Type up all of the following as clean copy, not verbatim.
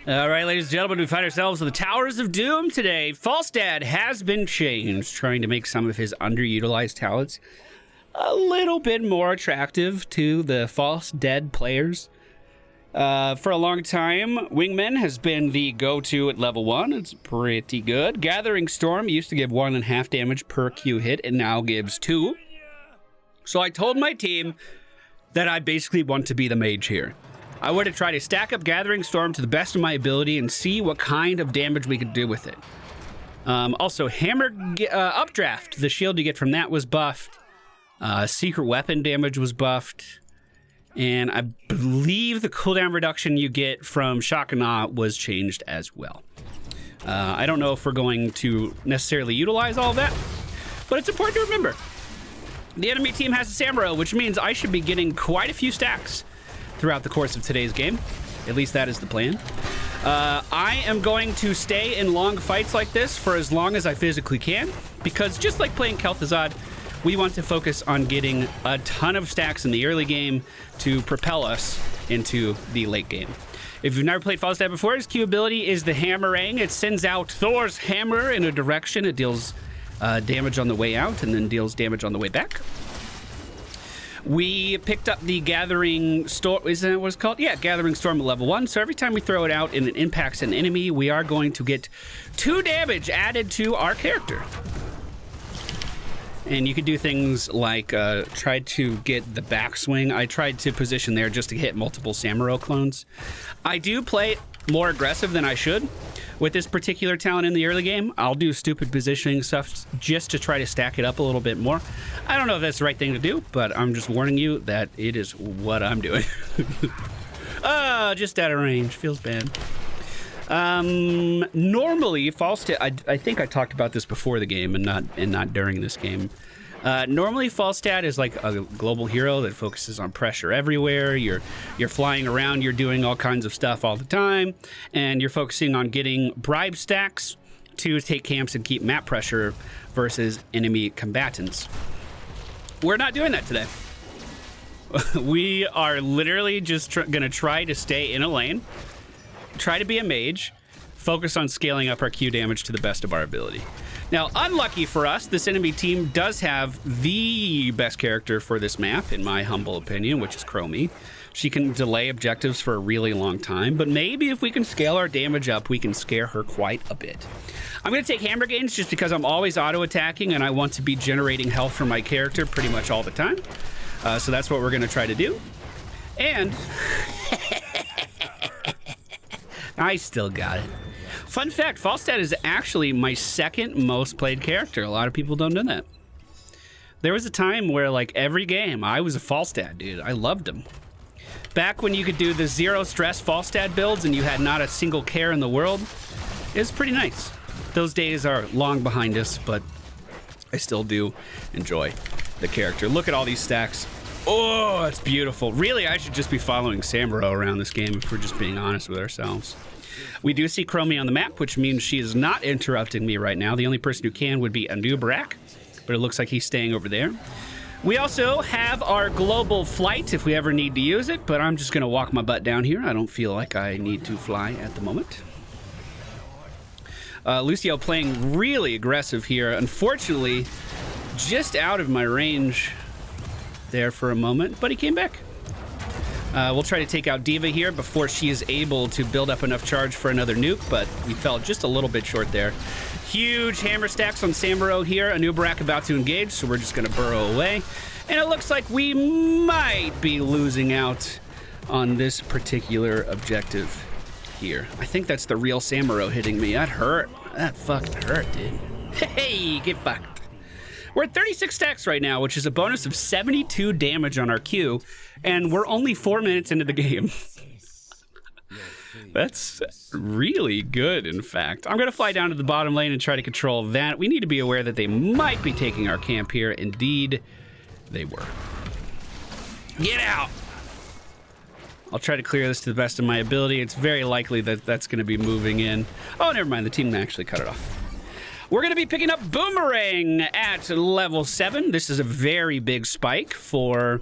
All right, ladies and gentlemen, we find ourselves in the Towers of Doom today. Falstad has been changed, trying to make some of his underutilized talents a little bit more attractive to the false dead players. For a long time, Wingman has been the go-to at level 1. It's pretty good. Gathering Storm used to give 1.5 damage per Q hit, and now gives 2. So I told my team that I basically want to be the mage here. I want to try to stack up Gathering Storm to the best of my ability and see what kind of damage we could do with it. Also, Hammer Updraft, the shield you get from that was buffed. Secret Weapon damage was buffed. And I believe the cooldown reduction you get from Shock and Awe was changed as well. I don't know if we're going to necessarily utilize all of that, but it's important to remember. The enemy team has a Samuro, which means I should be getting quite a few stacks throughout the course of today's game. At least that is the plan. I am going to stay in long fights like this for as long as I physically can, because just like playing Kel'Thuzad, we want to focus on getting a ton of stacks in the early game to propel us into the late game. If you've never played Falstad before, his Q ability is the Hammerang. It sends out Thor's hammer in a direction. It deals damage on the way out and then deals damage on the way back. We picked up the Gathering Storm, isn't that what it's called? Yeah, Gathering Storm at level 1. So every time we throw it out and it impacts an enemy, we are going to get 2 damage added to our character. And you could do things like try to get the backswing. I tried to position there just to hit multiple Samuro clones. I do play more aggressive than I should with this particular talent in the early game. I'll do stupid positioning stuff just to try to stack it up a little bit more. I don't know if that's the right thing to do, but I'm just warning you that it is what I'm doing. Just out of range. Feels bad. Normally, Falstad, I think I talked about this before the game and not during this game. Normally, Falstad is like a global hero that focuses on pressure everywhere. You're flying around, you're doing all kinds of stuff all the time, and you're focusing on getting bribe stacks to take camps and keep map pressure versus enemy combatants. We're not doing that today. We are literally just gonna try to stay in a lane, try to be a mage, focus on scaling up our Q damage to the best of our ability. Now, unlucky for us, this enemy team does have the best character for this map, in my humble opinion, which is Chromie. She can delay objectives for a really long time, but maybe if we can scale our damage up, we can scare her quite a bit. I'm going to take hammer gains just because I'm always auto-attacking and I want to be generating health for my character pretty much all the time. So that's what we're going to try to do. And I still got it. Fun fact, Falstad is actually my second most played character. A lot of people don't know that. There was a time where, like, every game, I was a Falstad, dude. I loved him. Back when you could do the zero stress Falstad builds and you had not a single care in the world, it was pretty nice. Those days are long behind us, but I still do enjoy the character. Look at all these stacks. Oh, it's beautiful. Really, I should just be following Samuro around this game if we're just being honest with ourselves. We do see Chromie on the map, which means she is not interrupting me right now. The only person who can would be Anub'arak, but it looks like he's staying over there. We also have our global flight if we ever need to use it, but I'm just going to walk my butt down here. I don't feel like I need to fly at the moment. Lucio playing really aggressive here. Unfortunately, just out of my range there for a moment, but he came back. We'll try to take out D.Va here before she is able to build up enough charge for another nuke, but we fell just a little bit short there. Huge hammer stacks on Samuro here. Anub'arak about to engage, so we're just going to burrow away. And it looks like we might be losing out on this particular objective here. I think that's the real Samuro hitting me. That hurt. That fucking hurt, dude. Hey, get fucked. We're at 36 stacks right now, which is a bonus of 72 damage on our Q, and we're only 4 minutes into the game. That's really good, in fact. I'm going to fly down to the bottom lane and try to control that. We need to be aware that they might be taking our camp here. Indeed, they were. Get out! I'll try to clear this to the best of my ability. It's very likely that that's going to be moving in. Oh, never mind. The team actually cut it off. We're going to be picking up Boomerang at level 7. This is a very big spike for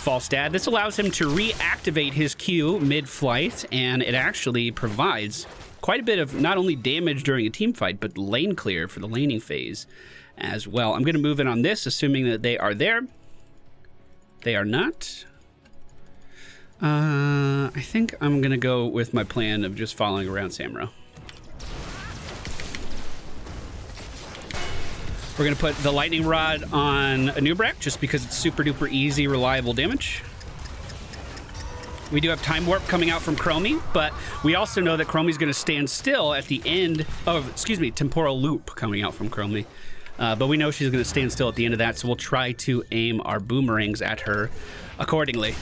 Falstad. This allows him to reactivate his Q mid-flight, and it actually provides quite a bit of not only damage during a team fight, but lane clear for the laning phase as well. I'm going to move in on this, assuming that they are there. They are not. I think I'm going to go with my plan of just following around Samuro. We're going to put the lightning rod on Anubrak just because it's super duper easy, reliable damage. We do have time warp coming out from Chromie, but we also know that Chromie's going to stand still at the end of, excuse me, temporal loop coming out from Chromie. But we know she's going to stand still at the end of that, so we'll try to aim our boomerangs at her accordingly.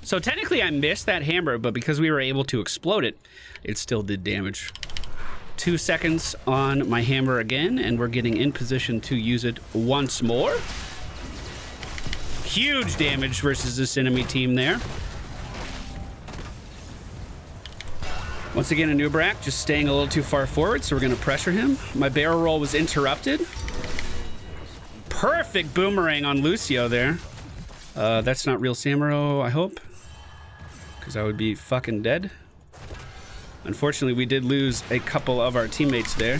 So technically I missed that hammer, but because we were able to explode it, it still did damage. 2 seconds on my hammer again, and we're getting in position to use it once more. Huge damage versus this enemy team there. Once again, Anubrak just staying a little too far forward, so we're going to pressure him. My barrel roll was interrupted. Perfect boomerang on Lucio there. That's not real Samuro, I hope, because I would be fucking dead. Unfortunately, we did lose a couple of our teammates there.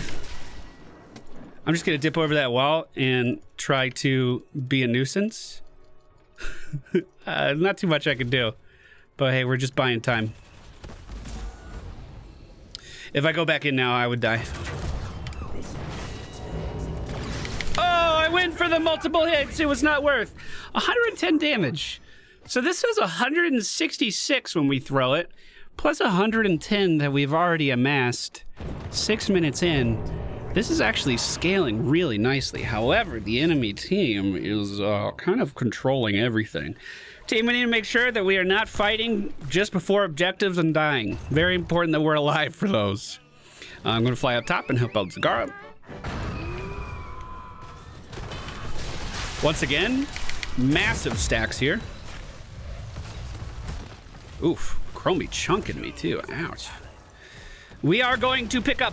I'm just going to dip over that wall and try to be a nuisance. Not too much I can do, but hey, we're just buying time. If I go back in now, I would die. Oh, I went for the multiple hits. It was not worth 110 damage. So this is 166 when we throw it, plus 110 that we've already amassed 6 minutes in. This is actually scaling really nicely. However, the enemy team is kind of controlling everything. Team, we need to make sure that we are not fighting just before objectives and dying. Very important that we're alive for those. I'm going to fly up top and help out Zagara. Once again, massive stacks here. Oof, Chromie chunking me too. Ouch. We are going to pick up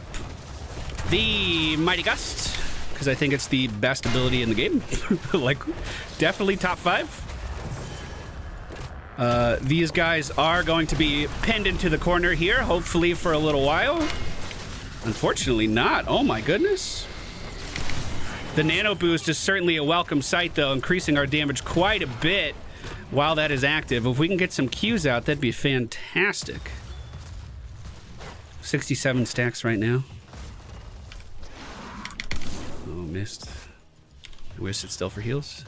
the Mighty Gust, because I think it's the best ability in the game. Like, definitely top 5. These guys are going to be pinned into the corner here, hopefully for a little while. Unfortunately not. Oh my goodness. The nano boost is certainly a welcome sight, though, increasing our damage quite a bit while that is active. If we can get some Qs out, that'd be fantastic. 67 stacks right now. Oh, missed. I wish it's still for heals.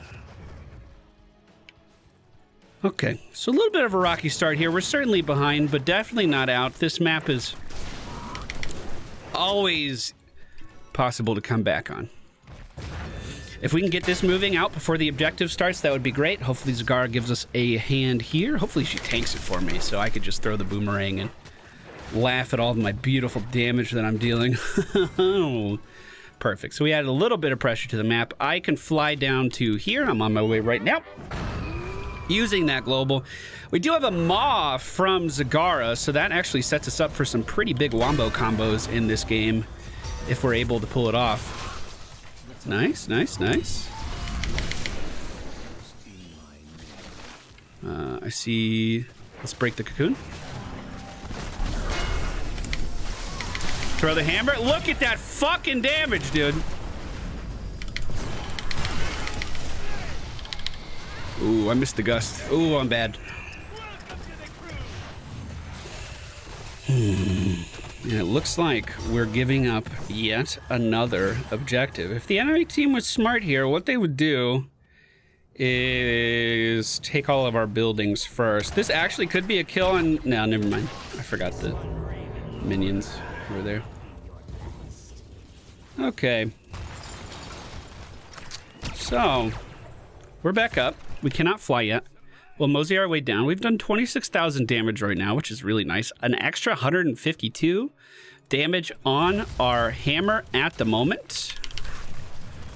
Okay, so a little bit of a rocky start here. We're certainly behind, but definitely not out. This map is always possible to come back on. If we can get this moving out before the objective starts, that would be great. Hopefully Zagara gives us a hand here. Hopefully she tanks it for me so I could just throw the boomerang and laugh at all of my beautiful damage that I'm dealing. Perfect. So we added a little bit of pressure to the map. I can fly down to here. I'm on my way right now. Using that global. We do have a Maw from Zagara, so that actually sets us up for some pretty big wombo combos in this game if we're able to pull it off. Nice, nice, nice. I see. Let's break the cocoon. Throw the hammer. Look at that fucking damage, dude. Ooh, I missed the gust. Ooh, I'm bad. And it looks like we're giving up yet another objective. If the enemy team was smart here, what they would do is take all of our buildings first. This actually could be a kill on... No, never mind. I forgot the minions were there. Okay. So, we're back up. We cannot fly yet. We'll mosey our way down. We've done 26,000 damage right now, which is really nice. An extra 152 damage on our hammer at the moment.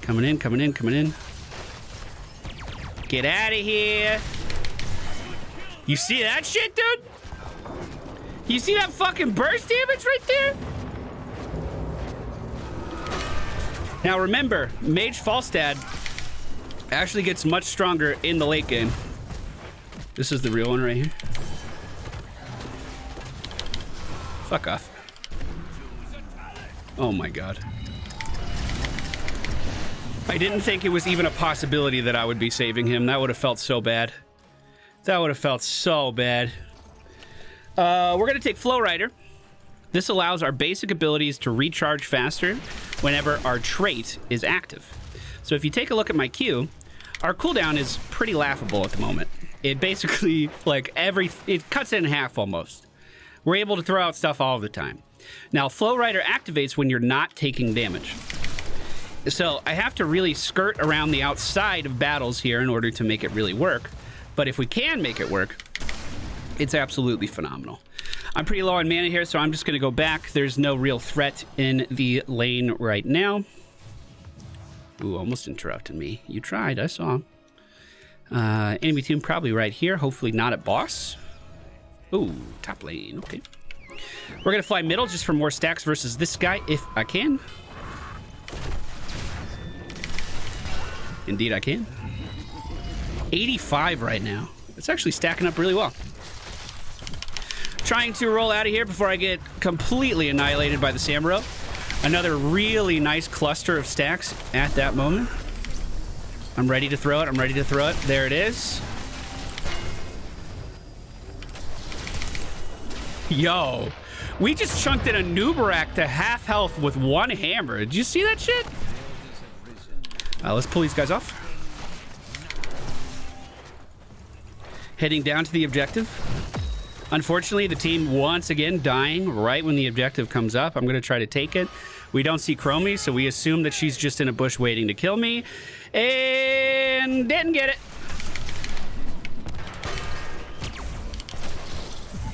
Coming in, coming in, coming in. Get out of here. You see that shit, dude? You see that fucking burst damage right there? Now remember, Mage Falstad actually gets much stronger in the late game. This is the real one right here. Fuck off. Oh my god. I didn't think it was even a possibility that I would be saving him. That would have felt so bad. That would have felt so bad. We're going to take Flow Rider. This allows our basic abilities to recharge faster whenever our trait is active. So if you take a look at my Q, our cooldown is pretty laughable at the moment. It basically, like, it cuts it in half almost. We're able to throw out stuff all the time. Now, Flow Rider activates when you're not taking damage. So I have to really skirt around the outside of battles here in order to make it really work. But if we can make it work, it's absolutely phenomenal. I'm pretty low on mana here, so I'm just going to go back. There's no real threat in the lane right now. Ooh, almost interrupted me. You tried, I saw. Enemy team probably right here. Hopefully not at boss. Ooh, top lane. Okay. We're going to fly middle just for more stacks versus this guy, if I can. Indeed I can. 85 right now. It's actually stacking up really well. Trying to roll out of here before I get completely annihilated by the Samuro. Another really nice cluster of stacks at that moment. I'm ready to throw it. I'm ready to throw it. There it is. Yo, we just chunked in a Nubarak to half health with one hammer. Did you see that shit? Let's pull these guys off. Heading down to the objective. Unfortunately, the team once again dying right when the objective comes up. I'm going to try to take it. We don't see Chromie, so we assume that she's just in a bush waiting to kill me. And didn't get it.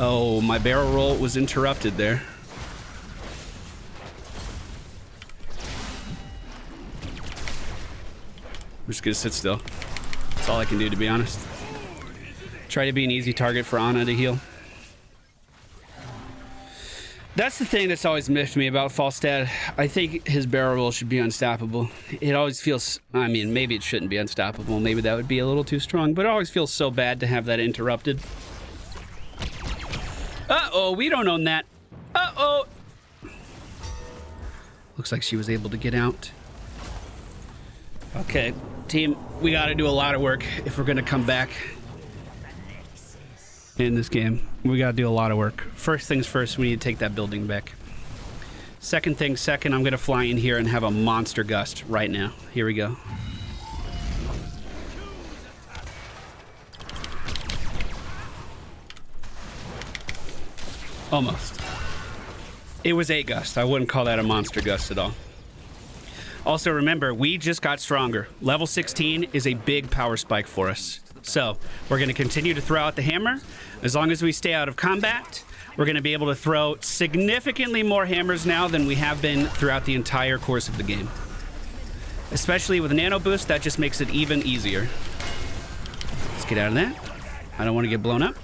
Oh, my barrel roll was interrupted there. I'm just gonna sit still. That's all I can do, to be honest. Try to be an easy target for Ana to heal. That's the thing that's always miffed me about Falstad. I think his barrel roll should be unstoppable. It always feels, I mean, maybe it shouldn't be unstoppable. Maybe that would be a little too strong, but it always feels so bad to have that interrupted. Uh-oh, we don't own that. Uh-oh. Looks like she was able to get out. Okay, team, we gotta do a lot of work if we're gonna come back in this game. We gotta do a lot of work. First things first, we need to take that building back. Second thing second, I'm gonna fly in here and have a monster gust right now. Here we go. Almost. It was a gust. I wouldn't call that a monster gust at all. Also, remember, we just got stronger. Level 16 is a big power spike for us. So, we're going to continue to throw out the hammer. As long as we stay out of combat, we're going to be able to throw significantly more hammers now than we have been throughout the entire course of the game. Especially with Nano Boost, that just makes it even easier. Let's get out of that. I don't want to get blown up.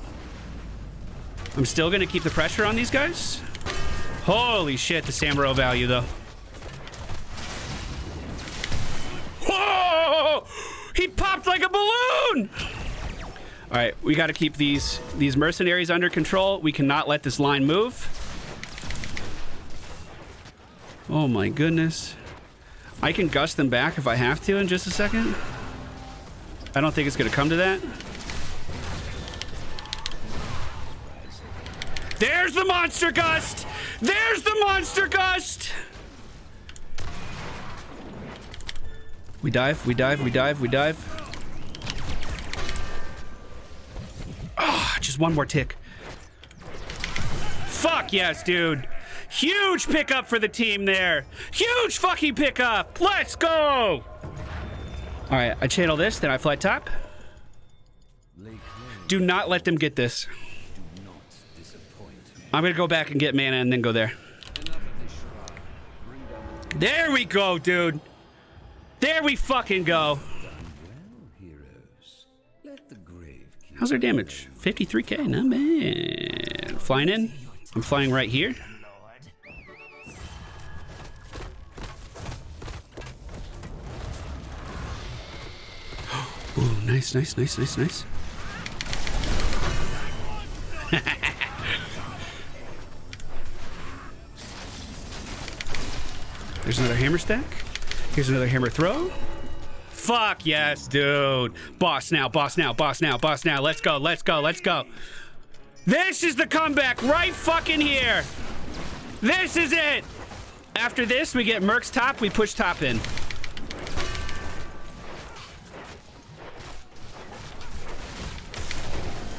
I'm still going to keep the pressure on these guys. Holy shit, the Samuro value, though. Whoa! He popped like a balloon! All right, we got to keep these mercenaries under control. We cannot let this line move. Oh my goodness. I can gust them back if I have to in just a second. I don't think it's going to come to that. There's the monster gust! There's the monster gust! We dive, we dive, we dive, we dive. Ah, just one more tick. Fuck yes, dude. Huge pickup for the team there. Huge fucking pickup. Let's go. All right, I channel this, then I fly top. Do not let them get this. I'm gonna go back and get mana and then go there. There we go, dude. There we fucking go. How's our damage? 53k, not bad. Flying in. I'm flying right here. Ooh, nice, nice, nice, nice, nice. There's another hammer stack. Here's another hammer throw. Fuck yes, dude. Boss now, boss now, boss now, boss now. Let's go, let's go, let's go. This is the comeback right fucking here. This is it. After this, we get Merc's top, we push top in.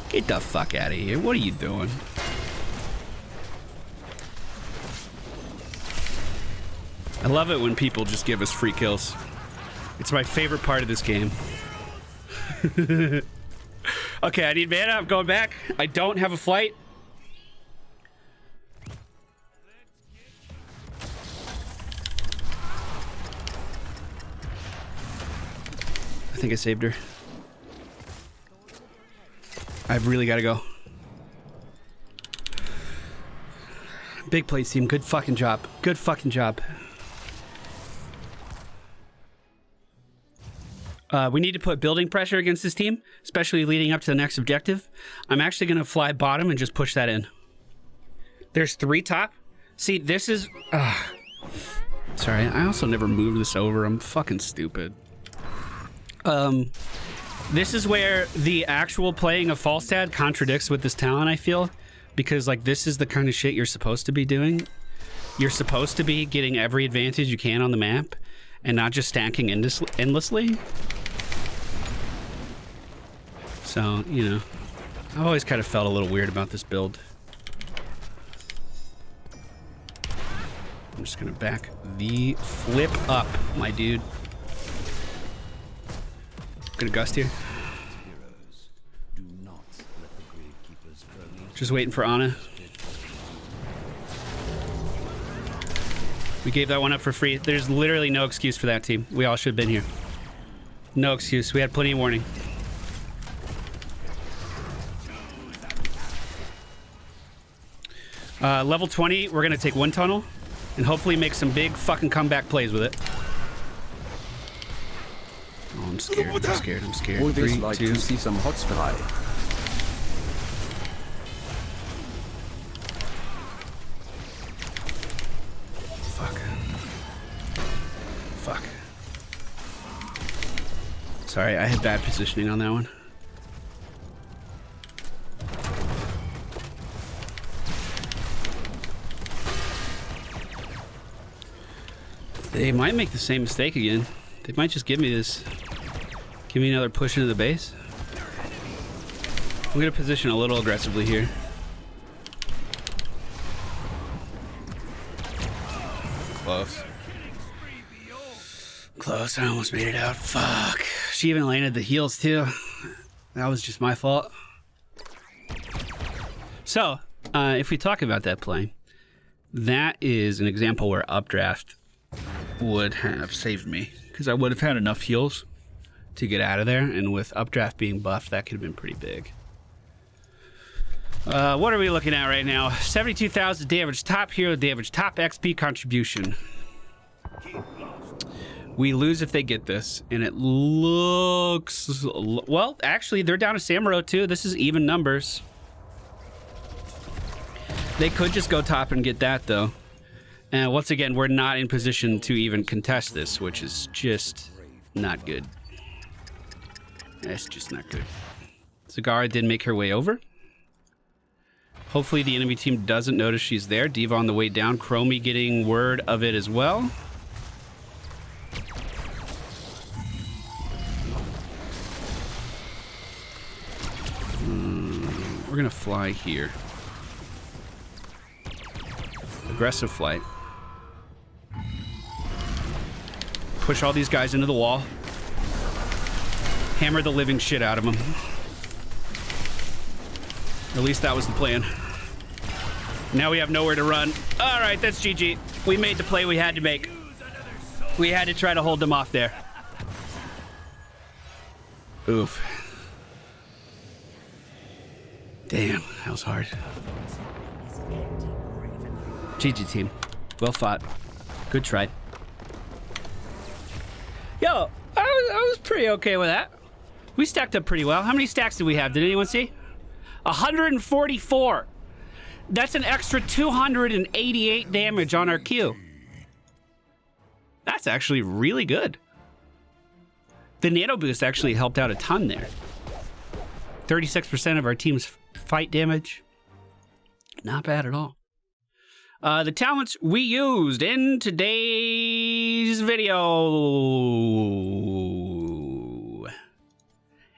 Get the fuck out of here. What are you doing? I love it when people just give us free kills. It's my favorite part of this game. Okay, I need mana. I'm going back. I don't have a flight. I think I saved her. I've really got to go. Big play team. Good fucking job. Good fucking job. We need to put building pressure against this team, especially leading up to the next objective. I'm actually going to fly bottom and just push that in. There's 3 top. See, this is... Sorry, I also never moved this over. I'm fucking stupid. This is where the actual playing of Falstad contradicts with this talent, I feel. Because, like, this is the kind of shit you're supposed to be doing. You're supposed to be getting every advantage you can on the map and not just stacking endlessly. So, you know, I've always kind of felt a little weird about this build. I'm just gonna back the flip up, my dude. Gonna gust here. Just waiting for Ana. We gave that one up for free. There's literally no excuse for that team. We all should have been here. No excuse. We had plenty of warning. Level 20, we're gonna take 1 tunnel and hopefully make some big fucking comeback plays with it. Oh, I'm scared, I'm scared, I'm scared. Always 3, like 2. to see some HotS fly. Fuck. Fuck. Sorry, I had bad positioning on that one. They might make the same mistake again. They might just give me this. Give me another push into the base. I'm gonna position a little aggressively here. Close. Close, I almost made it out. Fuck. She even landed the heals too. That was just my fault. So, if we talk about that play, that is an example where updraft would have saved me, because I would have had enough heals to get out of there, and with updraft being buffed, that could have been pretty big. What are we looking at right now? 72,000 damage, top hero damage, top XP contribution. We lose if they get this, and it looks... Well, actually, they're down to Samuro too. This is even numbers. They could just go top and get that, though. And once again, we're not in position to even contest this, which is just not good. That's just not good. Zagara did make her way over. Hopefully the enemy team doesn't notice she's there. Diva on the way down. Chromie getting word of it as well. We're gonna fly here. Aggressive flight. Push all these guys into the wall. Hammer the living shit out of them. At least that was the plan. Now we have nowhere to run. All right, that's GG. We made the play we had to make. We had to try to hold them off there. Oof. Damn, that was hard. GG team. Well fought. Good try. Yo, I was pretty okay with that. We stacked up pretty well. How many stacks did we have? Did anyone see? 144. That's an extra 288 damage on our Q. That's actually really good. The nano boost actually helped out a ton there. 36% of our team's fight damage. Not bad at all. The talents we used in today's video.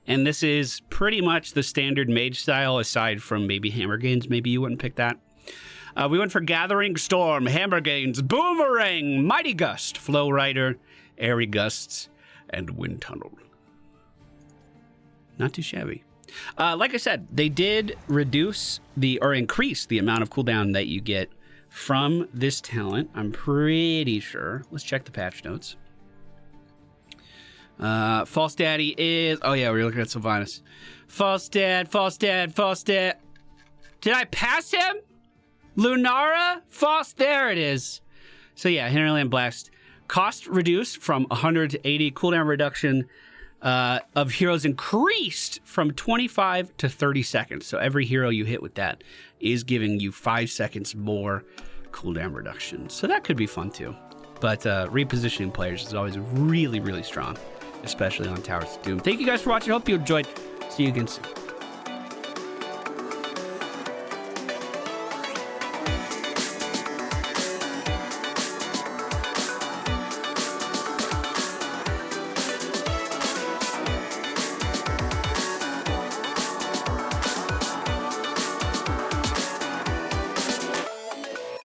And this is pretty much the standard mage style, aside from maybe Hammer Gains. Maybe you wouldn't pick that. We went for Gathering Storm, Hammer Gains, Boomerang, Mighty Gust, Flow Rider, Airy Gusts, and Wind Tunnel. Not too shabby. Like I said, they did reduce or increase the amount of cooldown that you get from this talent. I'm pretty sure. Let's check the patch notes. Falstad is... Oh, yeah, we're looking at Sylvanas. Falstad. Did I pass him? Lunara? There it is. So, yeah, Hinterland Blast. Cost reduced from 100 to 80. Cooldown reduction of heroes increased from 25 to 30 seconds. So every hero you hit with that is giving you 5 seconds more cooldown reduction. So that could be fun too. But repositioning players is always really, really strong, especially on Towers of Doom. Thank you guys for watching. Hope you enjoyed. See you again soon.